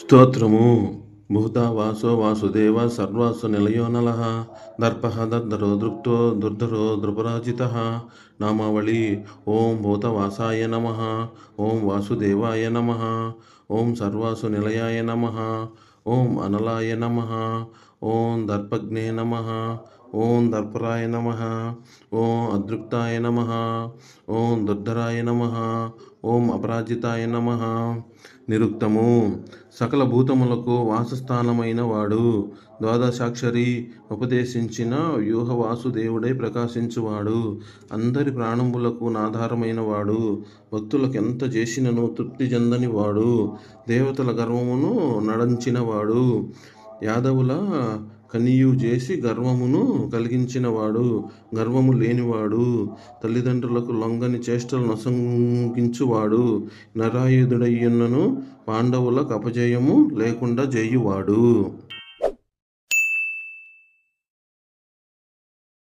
స్తోత్రము. భూత వాసో వాసుదేవ సర్వాసు నిలయో నలః దర్పః దర్ధరో దృప్తో దుర్ధరో ద్రుపరాజితః. నామావళి. ఓం భూతవాసాయ నమః. ఓం వాసుదేవాయ నమః. ఓం సర్వాసు నిలయాయ నమః. ఓం అనలాయ నమః. ఓం దర్పజ్ఞే నమః. ఓం దర్పరాయ నమః. ఓం అదృప్తాయ నమః. ఓం దుర్ధరాయ నమః. ఓం అపరాజితాయ నమః. నిరుక్తము. సకల భూతములకు వాసస్థానమైన వాడు, ద్వాదశాక్షరి ఉపదేశించిన వ్యూహ వాసుదేవుడై ప్రకాశించువాడు, అందరి ప్రాణములకు నాధారమైన వాడు, భక్తులకు ఎంత చేసినను తృప్తి చెందని వాడు, దేవతల గర్వమును నడంచినవాడు, యాదవుల కనియు చేసి గర్వమును కలిగించినవాడు, గర్వము లేనివాడు, తల్లిదండ్రులకు లొంగని చేష్టలు నొసంగించువాడు, నరాయుధుడయ్యున్నను పాండవులకు అపజయము లేకుండా చేయువాడు.